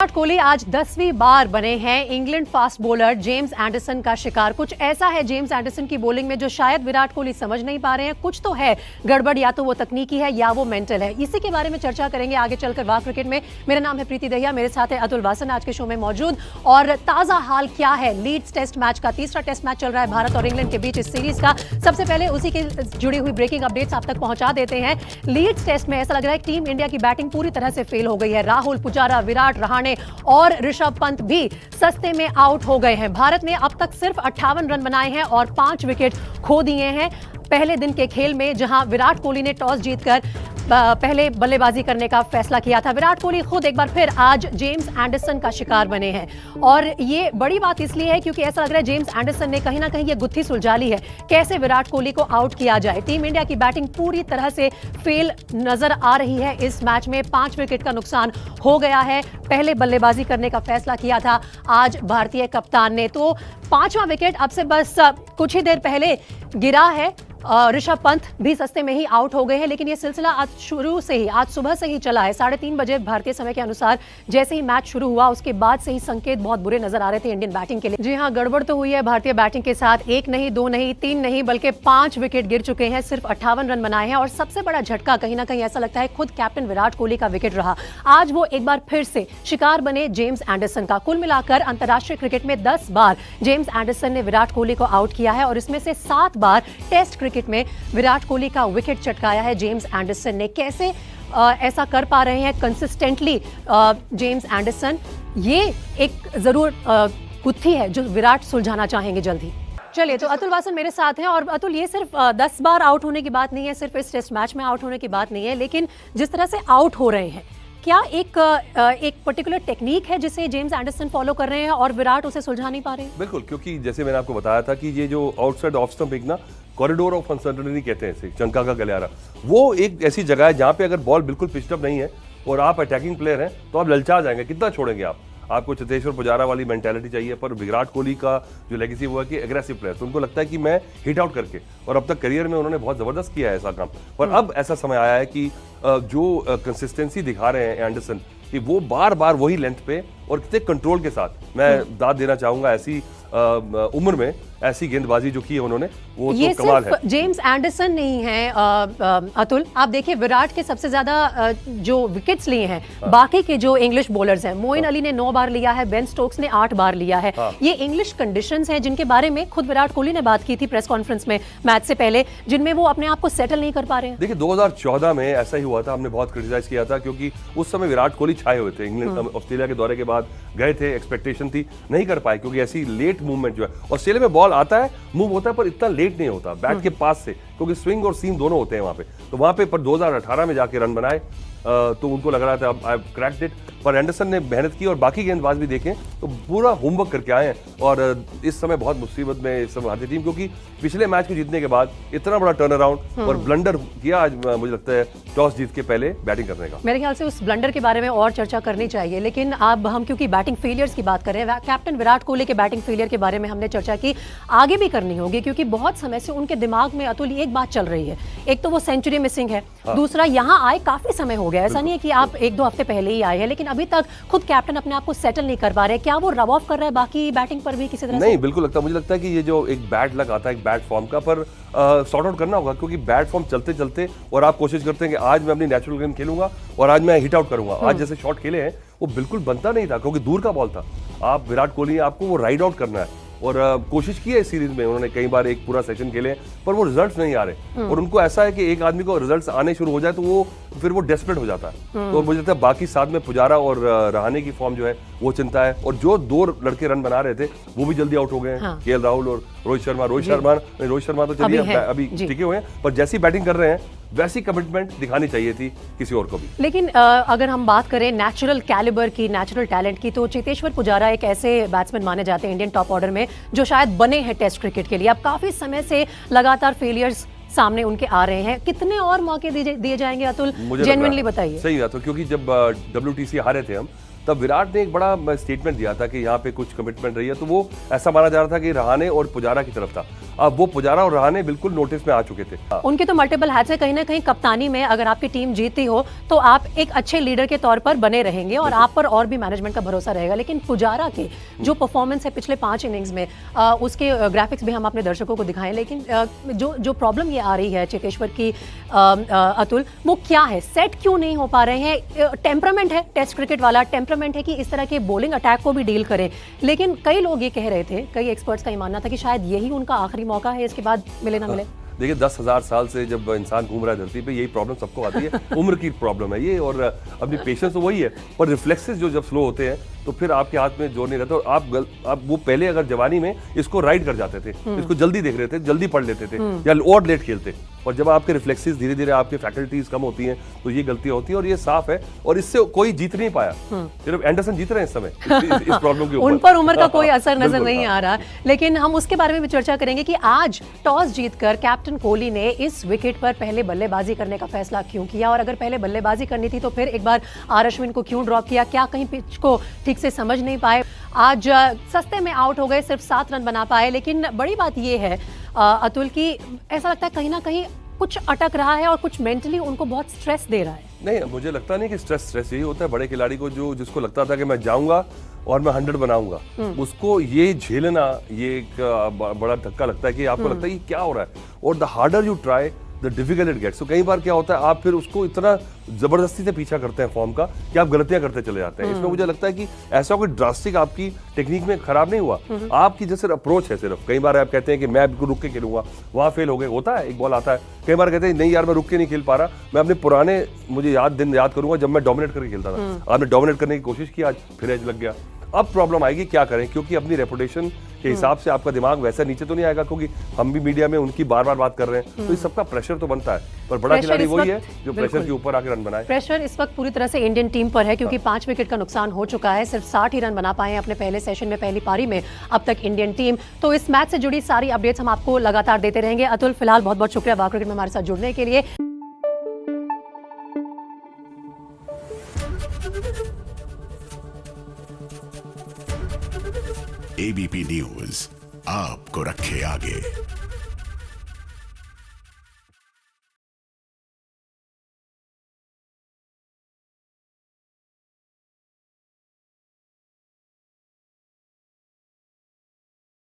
विराट कोहली आज 10वीं बार बने हैं England fast bowler James Anderson का शिकार। कुछ ऐसा है जेम्स एंडरसन की बॉलिंग में जो शायद विराट कोहली समझ नहीं पा रहे हैं। कुछ तो है गड़बड़, या तो वो तकनीकी है या वो मेंटल है। इसी के बारे में चर्चा करेंगे आगे चलकर वाह क्रिकेट में। मेरा नाम है प्रीति दहिया, मेरे साथ है अतुल वासन आज के शो में मौजूद। और ताजा हाल क्या है लीड्स टेस्ट मैच का? तीसरा टेस्ट मैच चल रहा है भारत और इंग्लैंड के बीच इस सीरीज का। सबसे पहले उसी के जुड़ी हुई ब्रेकिंग अपडेट्स आप तक पहुंचा देते हैं। लीड्स टेस्ट में ऐसा लग रहा है टीम इंडिया की बैटिंग पूरी तरह से फेल हो गई है। राहुल, पुजारा, विराट, रहाणे और ऋषभ पंत भी सस्ते में आउट हो गए हैं। भारत ने अब तक सिर्फ 58 रन बनाए हैं और 5 विकेट खो दिए हैं पहले दिन के खेल में, जहां विराट कोहली ने टॉस जीतकर पहले बल्लेबाजी करने का फैसला किया था। विराट कोहली खुद एक बार फिर आज जेम्स एंडरसन का शिकार बने हैं और ये बड़ी बात इसलिए है क्योंकि ऐसा लग रहा है जेम्स एंडरसन ने कहीं ना कहीं ये गुत्थी सुलझा ली है कैसे विराट कोहली को आउट किया जाए। टीम इंडिया की बैटिंग पूरी तरह से फेल नजर आ रही है इस मैच में। 5 विकेट का नुकसान हो गया है। पहले बल्लेबाजी करने का फैसला किया था आज भारतीय कप्तान ने, तो 5वां विकेट अब से बस कुछ ही देर पहले गिरा है। ऋषभ पंत भी सस्ते में ही आउट हो गए हैं, लेकिन यह सिलसिला आज सुबह से ही चला है। 3:30 बजे भारतीय समय के अनुसार जैसे ही मैच शुरू हुआ उसके बाद से ही संकेत बहुत बुरे नजर आ रहे थे इंडियन बैटिंग के लिए। जी हां, गड़बड़ तो हुई है भारतीय बैटिंग के साथ। 1 नहीं, 2 नहीं, 3 नहीं, बल्कि 5 विकेट गिर चुके हैं। सिर्फ 58 रन बनाए हैं और सबसे बड़ा झटका कहीं ना कहीं ऐसा लगता है खुद कैप्टन विराट कोहली का विकेट रहा। आज वो एक बार फिर से शिकार बने जेम्स एंडरसन का। कुल मिलाकर अंतर्राष्ट्रीय क्रिकेट में 10 बार जेम्स एंडरसन ने विराट कोहली को आउट किया है और इसमें से 7 बार टेस्ट क्रिकेट में विराट कोहली का विकेट चटकाया है जेम्स एंडरसन ने। कैसे ऐसा कर पा रहे हैं कंसिस्टेंटली जेम्स एंडरसन, ये एक जरूर गुत्थी है जो विराट सुलझाना चाहेंगे जल्द ही। चलिए, तो अतुल वासन मेरे साथ हैं। और अतुल, ये सिर्फ 10 बार आउट होने की बात नहीं है, सिर्फ इस टेस्ट मैच में आउट होने की बात नहीं है, लेकिन जिस तरह से आउट हो रहे हैं, क्या एक पर्टिकुलर टेक्निक है जिसे जेम्स एंडरसन फॉलो कर रहे हैं और विराट उसे सुलझा नहीं पा रहे हैं? बिल्कुल, क्योंकि जैसे मैंने आपको बताया था कि ये जो आउटसाइड ऑफ स्टंप एक ना कॉरिडोर ऑफ अनसर्टेनिटी कहते हैं इसे, चंका का गलियारा, वो एक ऐसी जगह है जहाँ पे अगर बॉल बिल्कुल पिच्ड अप नहीं है और आप अटैकिंग प्लेयर हैं तो आप ललचा जाएंगे। कितना छोड़ेंगे आप? आपको चेतेश्वर पुजारा वाली मेंटालिटी चाहिए, पर विराट कोहली का जो लेगेसी वो है कि एग्रेसिव प्लेयर, तो उनको लगता है कि मैं हिट आउट करके, और अब तक करियर में उन्होंने बहुत जबरदस्त किया है ऐसा काम। पर अब ऐसा समय आया है कि जो कंसिस्टेंसी दिखा रहे हैं एंडरसन कि वो बार बार वही लेंथ पे और कितने कंट्रोल के साथ, मैं दाद देना चाहूंगा ऐसी उम्र में ऐसी गेंदबाजी जो की है उन्होंने, वो ये तो कमाल है। जेम्स एंडरसन नहीं है अतुल, आप देखिए विराट के सबसे ज्यादा जो विकेट्स लिए हैं बाकी के जो इंग्लिश बॉलर्स हैं, मोइन अली ने 9 बार लिया है, बेन स्टोक्स ने 8 बार लिया है। ये इंग्लिश कंडीशंस हैं जिनके बारे में खुद विराट कोहली ने बात की थी प्रेस कॉन्फ्रेंस में मैच से पहले, जिनमें वो अपने आप को सेटल नहीं कर पा रहे हैं। देखिए 2014 में ऐसा ही हुआ था, हमने बहुत क्रिटिसाइज किया था क्योंकि उस समय विराट कोहली छाए हुए थे। इंग्लैंड ऑस्ट्रेलिया के दौरे के बाद गए थे, एक्सपेक्टेशन थी, नहीं कर पाए क्योंकि ऐसी लेट मूवमेंट जो है, ऑस्ट्रेलिया में बॉल आता है, मूव होता है, पर इतना लेट नहीं होता बैट के पास से, क्योंकि स्विंग और सीम दोनों होते हैं वहां पे। तो वहां पे पर 2018 में जाके रन बनाए तो उनको लग रहा था आई हैव क्रैक्ड इट, पर एंडरसन ने मेहनत की और बाकी गेंदबाज भी देखें तो पूरा होमवर्क करके आए हैं। और इस समय बहुत मुसीबत में इस समय भारतीय टीम, क्योंकि पिछले मैच को जीतने के बाद इतना बड़ा टर्न अराउंड और ब्लंडर किया आज, मुझे लगता है टॉस जीत के पहले बैटिंग करने का। मेरे ख्याल से उस ब्लंडर के बारे में और चर्चा करनी चाहिए, लेकिन अब हम क्योंकि बैटिंग फेलियर्स की बात कर रहे हैं, कैप्टन विराट कोहली के बैटिंग फेलियर के बारे में हमने चर्चा की, आगे भी करनी होगी क्योंकि बहुत समय से उनके दिमाग में अतुल एक बात चल रही है। एक तो वो सेंचुरी मिसिंग है, दूसरा यहाँ आए काफी समय हो गया, ऐसा नहीं है कि आप 1-2 हफ्ते पहले ही आए हैं, लेकिन अभी तक खुद कैप्टन अपने आप को सेटल नहीं कर पा रहे। क्या वो रब ऑफ कर रहा है बाकी बैटिंग पर भी किसी तरह नहीं, बिल्कुल लगता, मुझे लगता है कि ये जो एक बैड लक आता है एक बैड फॉर्म का, पर सॉर्ट आउट करना होगा, क्योंकि बैड फॉर्म चलते चलते और आप कोशिश करते हैं कि आज मैं अपनी नेचुरल गेम खेलूंगा और आज मैं हिट आउट करूंगा। आज जैसे शॉट खेले हैं वो बिल्कुल बनता नहीं था क्योंकि दूर का बॉल था। आप विराट कोहली, आपको वो राइड आउट करना है और कोशिश की है इस सीरीज में, उन्होंने कई बार एक पूरा सेशन खेले पर वो रिजल्ट्स नहीं आ रहे। और उनको ऐसा है कि एक आदमी को रिजल्ट्स आने शुरू हो जाए तो वो फिर वो डेस्परेट हो जाता है। तो मुझे लगता है बाकी साथ में पुजारा और रहाणे की फॉर्म जो है वो चिंता है, और जो 2 लड़के रन बना रहे थे वो भी जल्दी आउट हो गए हैं। केएल राहुल और रोहित शर्मा तो चलिए अभी टिके हुए हैं, पर जैसी बैटिंग कर रहे हैं वैसी कमिटमेंट दिखानी चाहिए थी किसी और को भी। लेकिन अगर हम बात करें नेचुरल कैलिबर की, नेचुरल टैलेंट की, तो चेतेश्वर पुजारा एक ऐसे बैट्समैन माने जाते हैं इंडियन टॉप ऑर्डर में जो शायद बने हैं टेस्ट क्रिकेट के लिए। अब काफी समय से लगातार फेलियर्स सामने उनके आ रहे हैं, कितने और मौके दिए जाएंगे अतुल? जेन्युइनली बताइए। सही बात है, क्योंकि जब WTC हारे थे हम, तब विराट ने एक बड़ा स्टेटमेंट दिया था कि यहाँ पे कुछ कमिटमेंट रही है, तो वो ऐसा माना जा रहा था कि रहाणे और पुजारा की तरफ था। अब वो पुजारा और रहाणे बिल्कुल नोटिस में आ चुके थे। उनके तो मल्टीपल हैट्स है, कहीं ना कहीं कप्तानी में अगर आपकी टीम जीतती हो तो आप एक अच्छे लीडर के तौर पर बने रहेंगे और आप पर और भी मैनेजमेंट का भरोसा रहेगा। लेकिन पुजारा के जो परफॉर्मेंस है पिछले 5 इनिंग्स में, उसके ग्राफिक्स भी हम अपने दर्शकों को दिखाएं, लेकिन जो प्रॉब्लम ये आ रही है चेतेश्वर की, अतुल, वो क्या है? सेट क्यों नहीं हो पा रहे हैं? टेम्परामेंट है, टेस्ट क्रिकेट वाला टेम्परामेंट है कि इस तरह के बॉलिंग अटैक को भी डील करें, लेकिन कई लोग ये कह रहे थे, कई एक्सपर्ट्स का ये मानना था कि शायद यही उनका आखिरी मौका है, इसके बाद मिले ना मिले। देखिए 10,000 साल से जब इंसान घूम रहा है धरती पे, यही प्रॉब्लम सबको आती है। उम्र की प्रॉब्लम है ये, और अपनी पेशेंस तो वही है, पर रिफ्लेक्सेस जो जब स्लो होते हैं तो फिर आपके हाथ में जोर नहीं रहता। और आप वो पहले अगर जवानी में इसको राइड कर जाते थे, इसको जल्दी देख रहे थे, जल्दी पढ़ लेते थे या और लेट खेलते, और जब आपके रिफ्लेक्सेस धीरे धीरे आपके फैकल्टीज कम होती हैं तो ये गलतियां होती हैं, और ये साफ है। और इससे कोई जीत नहीं पाया, सिर्फ एंडरसन जीत रहे हैं इस समय इस प्रॉब्लम के ऊपर। उन पर उम्र का कोई असर नजर नहीं आ रहा। लेकिन हम उसके बारे में भी चर्चा करेंगे कि आज टॉस जीतकर कैप्टन कोहली ने इस विकेट पर पहले बल्लेबाजी करने का फैसला क्यों किया, और अगर पहले बल्लेबाजी करनी थी तो फिर एक बार आर अश्विन को क्यों ड्रॉप किया? क्या कहीं पिच को ठीक से समझ नहीं पाए? आज सस्ते में आउट हो गए, सिर्फ 7 रन बना पाए। लेकिन बड़ी बात यह है अतुल की ऐसा लगता है कहीं ना कहीं कुछ अटक रहा है और कुछ मेंटली उनको बहुत स्ट्रेस दे रहा है। नहीं, मुझे लगता नहीं कि स्ट्रेस यही होता है बड़े खिलाड़ी को, जिसको लगता था कि मैं जाऊंगा और मैं 100 बनाऊंगा, उसको ये झेलना, ये एक बड़ा धक्का लगता है कि आपको लगता है कि क्या हो रहा है, और the harder you try the difficult it gets. तो कई बार क्या होता है, आप फिर उसको इतना जबरदस्ती से पीछा करते हैं फॉर्म का कि आप गलतियां करते चले जाते हैं। इसमें मुझे लगता है कि ऐसा कोई ड्रास्टिक आपकी टेक्निक में खराब नहीं हुआ, आपकी जैसे अप्रोच है सिर्फ। कई बार आप कहते हैं कि मैं बिल्कुल रुक के खेलूंगा, वहां फेल हो गए, होता है, एक बॉल आता है। कई बार कहते हैं नहीं यार मैं रुक के नहीं खेल पा रहा, मैं अपने पुराने मुझे दिन याद करूंगा जब मैं डोमिनेट करके खेलता था। आपने डोमिनेट करने की कोशिश की, आज फिर एज लग गया। अब प्रॉब्लम आएगी, क्या करें, क्योंकि अपनी रेपुटेशन के हिसाब से आपका दिमाग वैसा नीचे तो नहीं आएगा, क्योंकि हम भी मीडिया में उनकी बार बार बात कर रहे हैं, तो इस सबका प्रेशर तो बनता है। पर बड़ा खिलाड़ी वही है जो प्रेशर के ऊपर आकर रन बनाए। प्रेशर इस वक्त पूरी तरह से इंडियन टीम पर है, क्योंकि 5 विकेट का नुकसान हो चुका है, सिर्फ 60 ही रन बना पाए हैं अपने पहले सेशन में, पहली पारी में अब तक इंडियन टीम। तो इस मैच से जुड़ी सारी अपडेट्स हम आपको लगातार देते रहेंगे। अतुल, फिलहाल बहुत बहुत शुक्रिया वाह क्रिकेट में हमारे साथ जुड़ने के लिए। एबीपी न्यूज आपको रखे आगे।